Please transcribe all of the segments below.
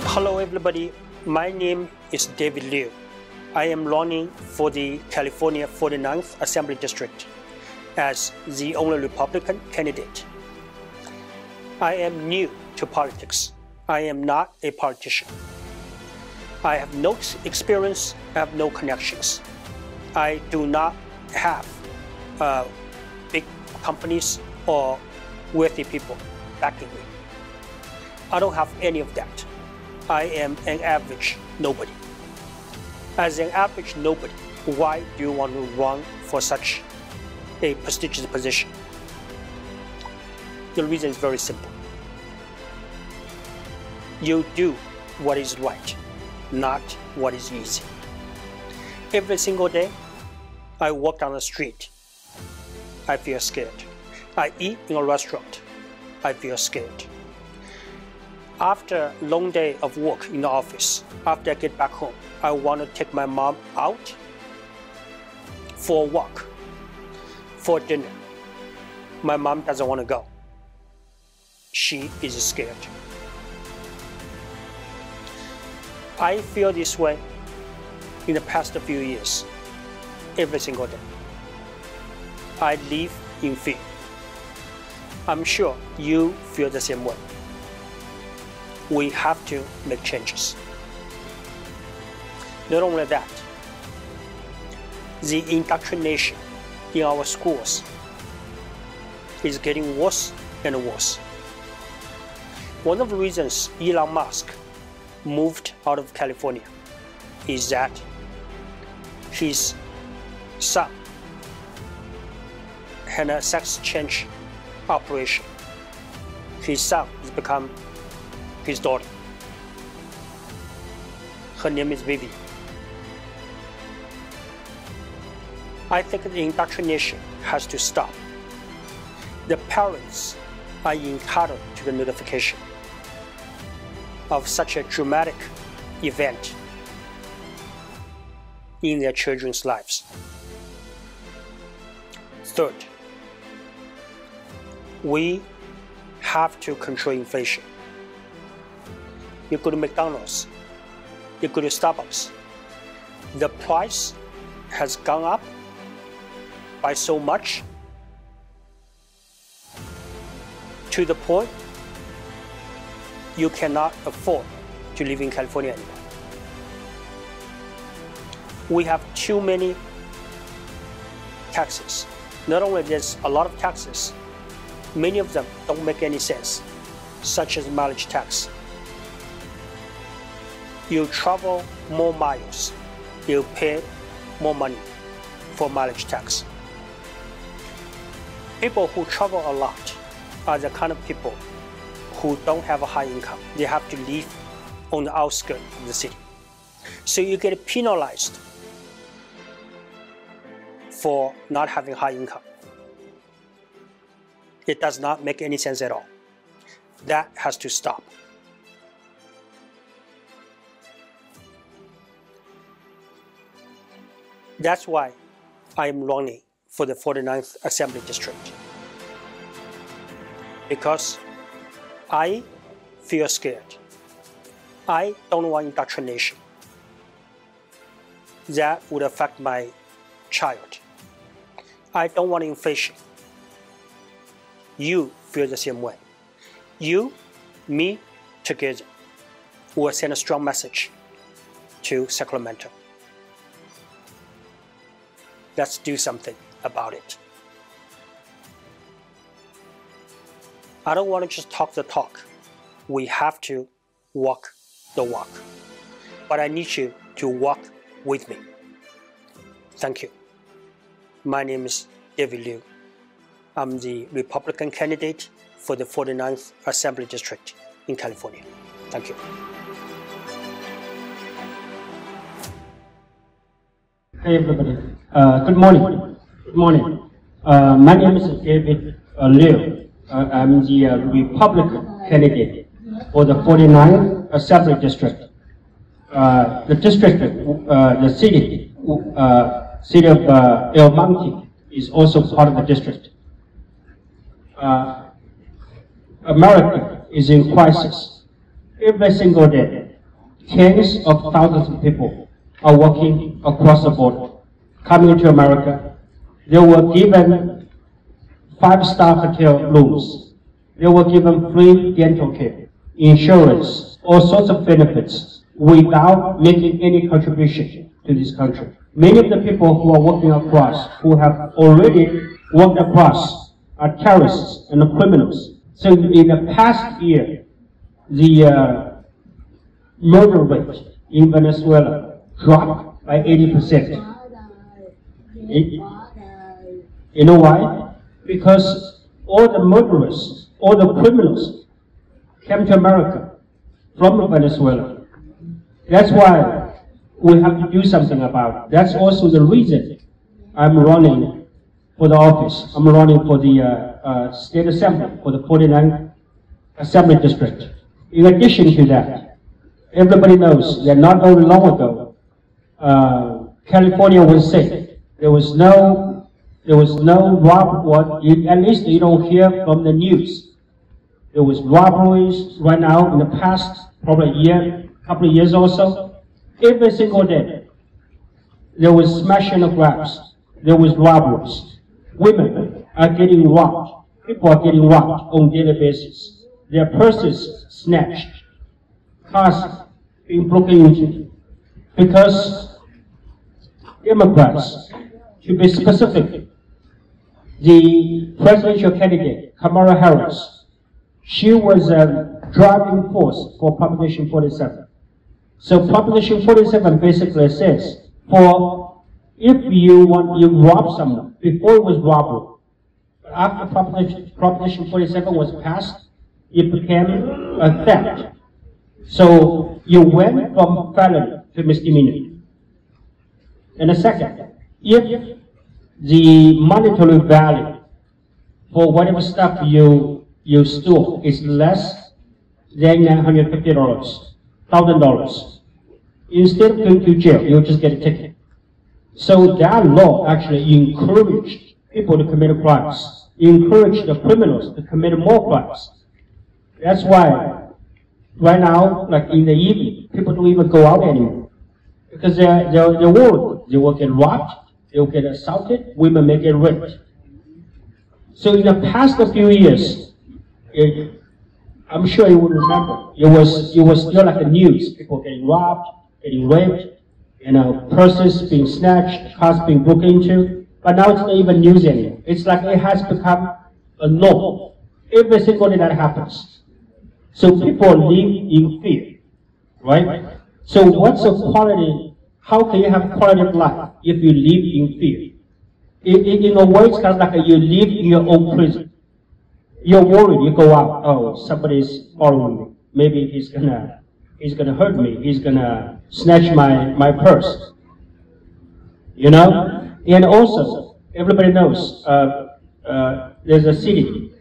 Hello everybody, my name is David Liu. I am running for the California 49th Assembly District as the only Republican candidate. I am new to politics. I am not a politician. I have no experience, I have no connections. I do not have big companies or wealthy people backing me. I don't have any of that. I am an average nobody. As an average nobody, why do you want to run for such a prestigious position? The reason is very simple. You do what is right, not what is easy. Every single day, I walk down the street, I feel scared. I eat in a restaurant, I feel scared. After a long day of work in the office, after I get back home, I want to take my mom out for a walk, for dinner. My mom doesn't want to go. She is scared. I feel this way in the past few years, every single day. I live in fear. I'm sure you feel the same way. We have to make changes. Not only that, the indoctrination in our schools is getting worse and worse. One of the reasons Elon Musk moved out of California is that his son had a sex change operation. His son has become his daughter. Her name is Vivi. I think the indoctrination has to stop. The parents are entitled to the notification of such a dramatic event in their children's lives. Third, we have to control inflation. You go to McDonald's, you go to Starbucks, the price has gone up by so much to the point you cannot afford to live in California anymore. We have too many taxes. Not only there's a lot of taxes, many of them don't make any sense, such as mileage tax. You travel more miles, you pay more money for mileage tax. People who travel a lot are the kind of people who don't have a high income. They have to live on the outskirts of the city. So you get penalized for not having high income. It does not make any sense at all. That has to stop. That's why I am running for the 49th Assembly District. Because I feel scared. I don't want indoctrination. That would affect my child. I don't want inflation. You feel the same way. You, me, together will send a strong message to Sacramento. Let's do something about it. I don't want to just talk the talk. We have to walk the walk. But I need you to walk with me. Thank you. My name is David Liu. I'm the Republican candidate for the 49th Assembly District in California. Thank you. Hey everybody. Good morning. Good morning. My name is David Liu. I'm the Republican candidate for the 49th Assembly District. The district, the city of El Monte is also part of the district. America is in crisis. Every single day, tens of thousands of people are walking across the border, coming to America. They were given 5-star hotel rooms. They were given free dental care, insurance, all sorts of benefits without making any contribution to this country. Many of the people who are walking across, who have already walked across, are terrorists and criminals. So in the past year, the murder rate in Venezuela dropped by 80%. You know why? Because all the murderers, all the criminals came to America from Venezuela. That's why we have to do something about it. That's also the reason I'm running for the office. I'm running for the State Assembly, for the 49th Assembly District. In addition to that, everybody knows that not only long ago, California was safe. There was no robbery, at least you don't hear from the news. There was robberies right now in the past, probably a year, couple of years or so. Every single day, there was smashing of grabs. There was robberies. Women are getting robbed. People are getting robbed on a daily basis. Their purses snatched. Cars being broken into. Because Democrats, to be specific, the presidential candidate, Kamala Harris, she was a driving force for Proposition 47. So Proposition 47 basically says, if you rob someone, before it was robbery, but after Proposition 47 was passed, it became a theft. So you went from felony to misdemeanor. And a second, if the monetary value for whatever stuff you stole is less than $150, $1,000, instead of going to jail, you'll just get a ticket. So that law actually encouraged people to commit crimes, encouraged the criminals to commit more crimes. That's why right now, like in the evening, people don't even go out anymore because they're worried. They will get robbed, they will get assaulted, women may get raped. So in the past few years, I'm sure you would remember, it was still like the news, people getting robbed, getting raped, purses being snatched, cars being broken into. But now it's not even news anymore. It's like it has become a norm. Every single day that happens. So people live in fear, right? So what's the quality? How can you have quality of life if you live in fear? In a way, it's kind of like you live in your own prison. You're worried. You go out. Oh, somebody's following me. Maybe he's gonna hurt me. He's gonna snatch my purse. You know. And also, everybody knows there's a city,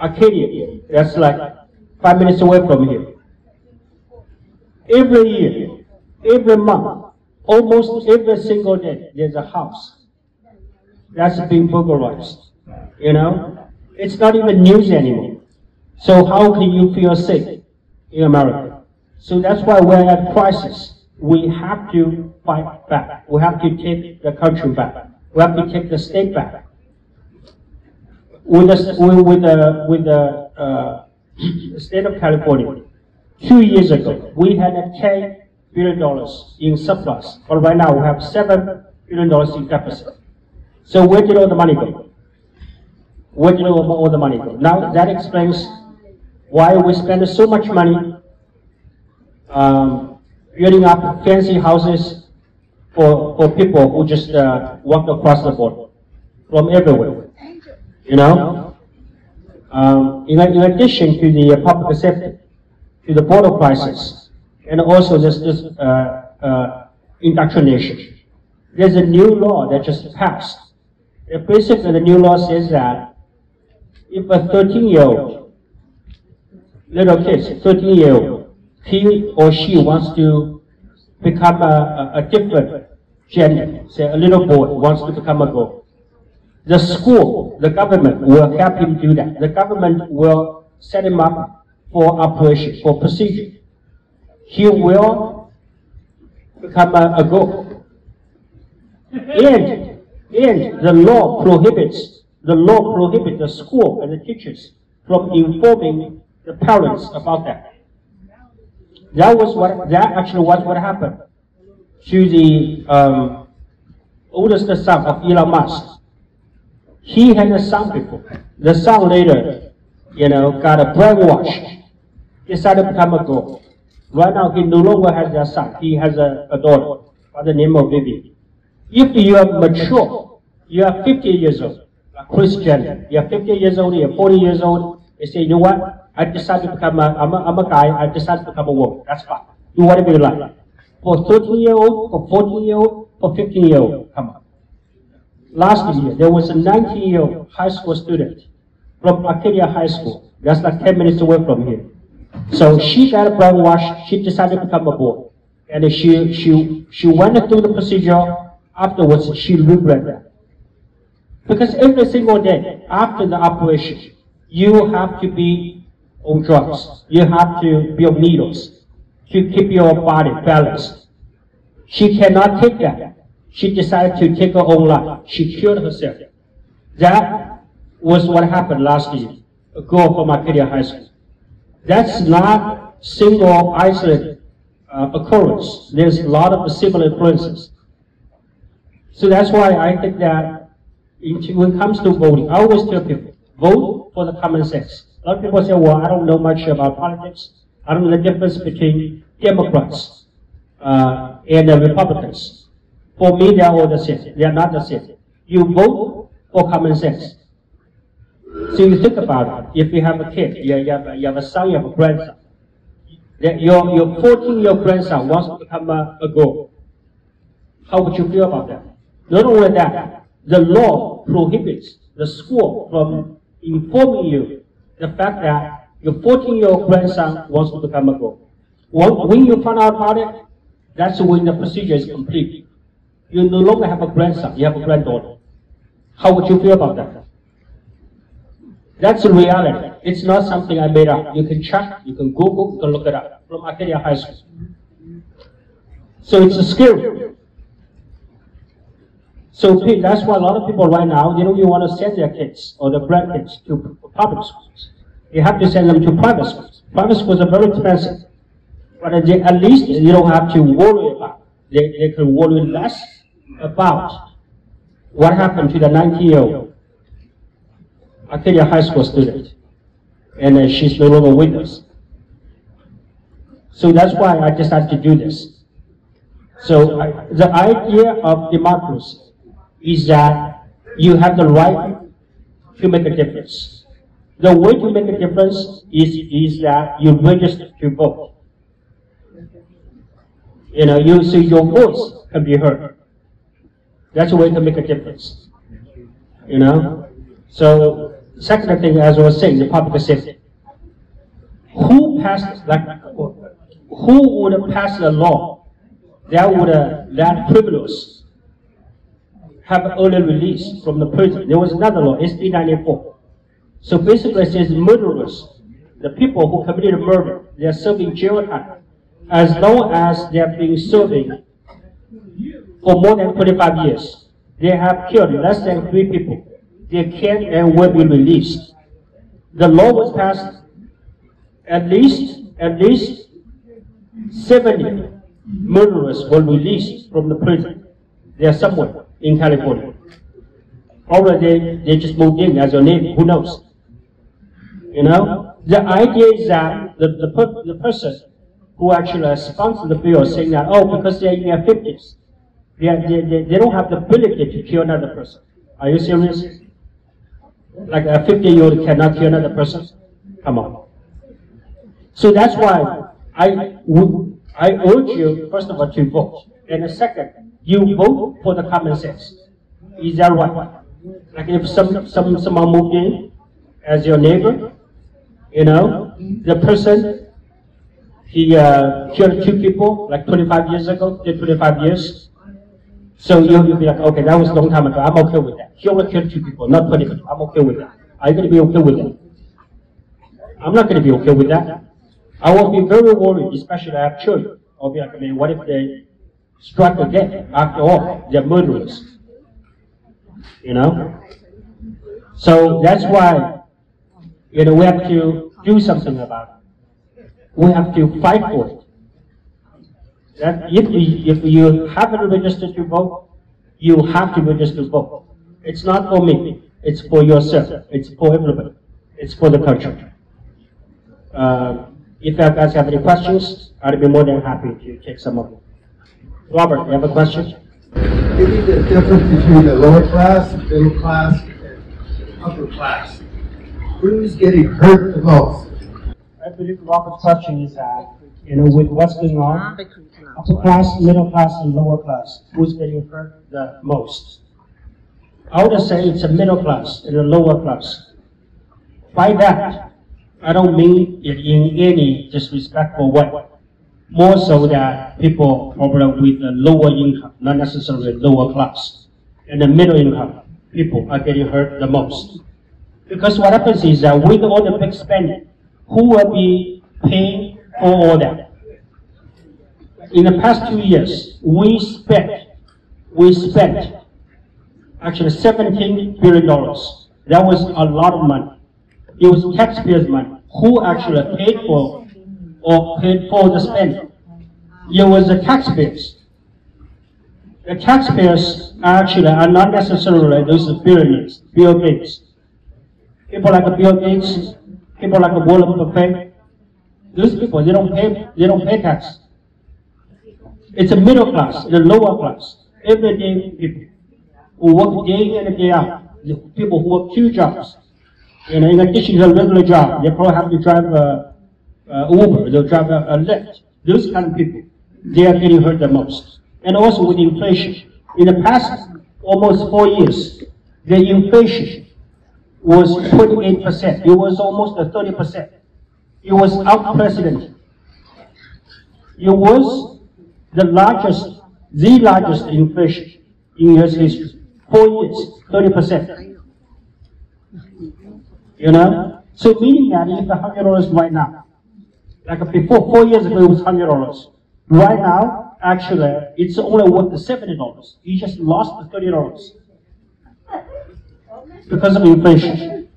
Arcadia, that's like 5 minutes away from here. Every year, every month, almost every single day, there's a house that's being burglarized. You know, it's not even news anymore. So how can you feel safe in America? So that's why we're at crisis. We have to fight back. We have to take the country back. We have to take the state back. With the state of California, 2 years ago, we had $10 billion in surplus, but right now we have $7 billion in deficit. So where did all the money go? Where did all the money go? Now that explains why we spend so much money building up fancy houses for people who just walk across the border from everywhere. You know? In addition to the public safety, to the border crisis, and also this indoctrination. There's a new law that just passed. Basically, the new law says that if a 13-year-old, little kid, 13-year-old, he or she wants to become a different gender, say a little boy wants to become a girl, the school, the government will help him do that. The government will set him up for operation, for procedure. he will become a goat. And the law prohibits the school and the teachers from informing the parents about that. That actually was what happened to the oldest son of Elon Musk. He had a son before. The son later, got a brainwash, decided to become a goat. Right now, he no longer has that son. He has a daughter by the name of Vivi. If you are mature, you are 50 years old, like Chris Jenner. You are 50 years old, you are 40 years old. You say, you know what? I decided to become I'm a guy. I decided to become a woman. That's fine. Do whatever you like. For 13-year-old, for 14-year-old, for 15-year-old, come on. Last year, there was a 19-year-old high school student from Arcadia High School. That's like 10 minutes away from here. So she got a brainwash. She decided to become a boy, and she went through the procedure. Afterwards, she regretted that, because every single day after the operation, you have to be on drugs. You have to be on needles to keep your body balanced. She cannot take that. She decided to take her own life. She killed herself. That was what happened last year. A girl from Arcadia High School. That's not single isolated occurrence. There's a lot of similar occurrences. So that's why I think that when it comes to voting, I always tell people, vote for the common sense. A lot of people say, well, I don't know much about politics. I don't know the difference between Democrats and the Republicans. For me, they are all the same. They are not the same. You vote for common sense. So you think about it. If you have a kid, you have a son, you have a grandson. Your 14-year-old grandson wants to become a girl. How would you feel about that? Not only that, the law prohibits the school from informing you the fact that your 14-year-old grandson wants to become a girl. When you find out about it, that's when the procedure is complete. You no longer have a grandson, you have a granddaughter. How would you feel about that? That's the reality. It's not something I made up. You can check, you can Google, you can look it up from Arcadia High School. So it's scary. So that's why a lot of people right now, they don't even want to send their kids or their grandkids to public schools. You have to send them to private schools. Private schools are very expensive. But at least you don't have to worry about it. They can worry less about what happened to the 19-year-old Arcadia High School student. And she's no longer with us. So that's why I decided to do this. So the idea of democracy is that you have the right to make a difference. The way to make a difference is that you register to vote. So your voice can be heard. That's a way to make a difference. So second thing, as I was saying, the public safety. Who would pass a law that would let criminals have early release from the prison? There was another law, SB 94. So basically it says murderers, the people who committed murder, they are serving jail time as long as they have been serving for more than 25 years. They have killed less than 3 people. They can and will be released. The law was passed. At least 70 murderers were released from the prison. They are somewhere in California. Or they just moved in as a neighbor. Who knows? The idea is that the person who actually sponsored the bill saying that, oh, because they're in their 50s, they don't have the ability to kill another person. Are you serious? Like a 50-year-old cannot kill another person? Come on. So that's why I urge you, first of all, to vote. And second, you vote for the common sense. Is that right? Like if someone moved in as your neighbor, the person, he killed 2 people like 25 years ago, did 25 years. So you'll be like, okay, that was a long time ago. I'm okay with that. He only killed 2 people, not 20 people. I'm okay with that. Are you going to be okay with that? I'm not going to be okay with that. I will be very worried, especially I have children. I'll be like, I mean, what if they strike again? After all, they're murderers. You know? So that's why, you know, we have to do something about it. We have to fight for it. That if you haven't registered to vote, you have to register to vote. It's not for me. It's for yourself. It's for everybody. It's for the country. If you guys have any questions, I'd be more than happy to take some of them. Robert, you have a question? Maybe the difference between the lower class, middle class, and upper class. Who's getting hurt the most? I believe Robert's question is that, you know, with what's going on, upper class, middle class, and lower class, who's getting hurt the most? I would say it's a middle class and a lower class. By that, I don't mean it in any disrespectful way. More so that people probably with a lower income, not necessarily lower class, and the middle income people are getting hurt the most. Because what happens is that with all the big spending, who will be paying for all that? In the past 2 years, we spent actually $17 billion. That was a lot of money. It was taxpayers' money. Who actually paid for the spending? It was the taxpayers. The taxpayers actually are not necessarily those billionaires, Bill Gates. People like Bill Gates, people like Warren Buffett, those people, they don't pay tax. It's a middle class, the lower class, everyday people who work day in and day out, the people who work 2 jobs. You know, in addition to a regular job, they probably have to drive Uber, they'll drive a Lyft. Those kind of people, they are getting hurt the most. And also with inflation. In the past almost 4 years, the inflation was 28%. It was almost 30%. It was unprecedented. It was the largest inflation in U.S. history. 4 years, 30%. You know? So meaning that if $100 right now, like before 4 years ago it was $100. Right now, actually, it's only worth $70. You just lost the $30. Because of inflation.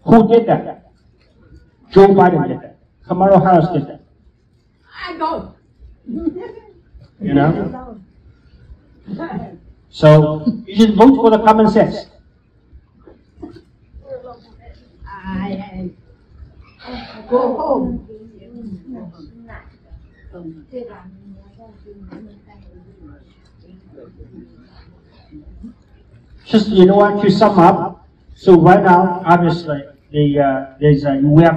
Who did that? Joe Biden did that. Kamala Harris did that. I don't. You know? So, you should vote for the common sense. I go home. Just, you know what, to sum up, so right now, obviously, we have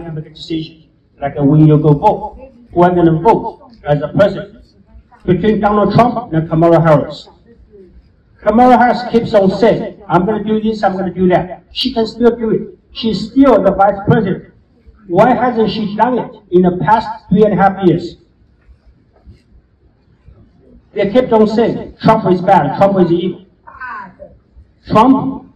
to make a decision. Like when you go vote, who are going to vote as a president? Between Donald Trump and Kamala Harris. Kamala Harris keeps on saying, I'm going to do this, I'm going to do that. She can still do it. She's still the vice president. Why hasn't she done it in the past 3.5 years? They kept on saying, Trump is bad, Trump is evil. Trump,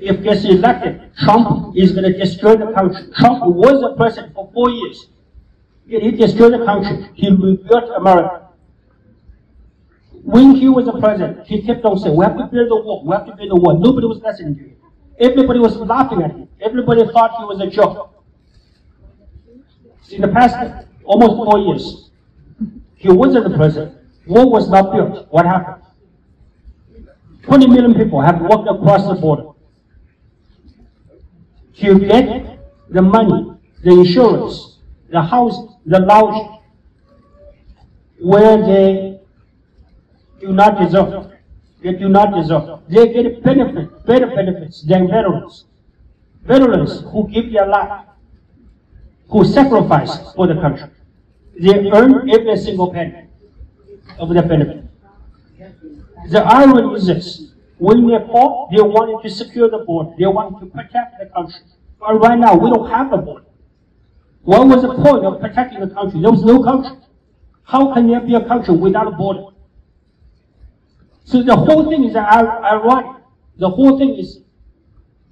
if gets elected, Trump is going to destroy the country. Trump was the president for 4 years. Yet he destroyed the country. He rebuilt America. When he was the president, he kept on saying, we have to build the wall, we have to build the wall. Nobody was listening to him. Everybody was laughing at him. Everybody thought he was a joke. In the past almost 4 years, he wasn't the president. Wall was not built. What happened? 20 million people have walked across the border to get the money, the insurance, the house, the lodging, where they do not deserve. They do not deserve. They get better benefits than veterans. Veterans who give their life, who sacrifice for the country. They earn every single penny of their benefit. The irony is this. When they fought, they wanted to secure the border. They wanted to protect the country. But right now, we don't have a border. What was the point of protecting the country? There was no country. How can there be a country without a border? So the whole thing is ironic. The whole thing is,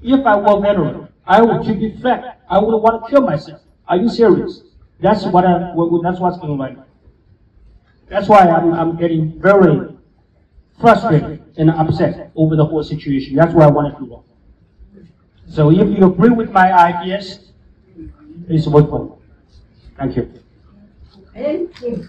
if I were a veteran, I would, to be frank, I would want to kill myself. Are you serious? That's what's going right now. That's why I'm getting very frustrated and upset over the whole situation. That's why I wanted to run. So if you agree with my ideas, please vote for me. Thank you. Thank you.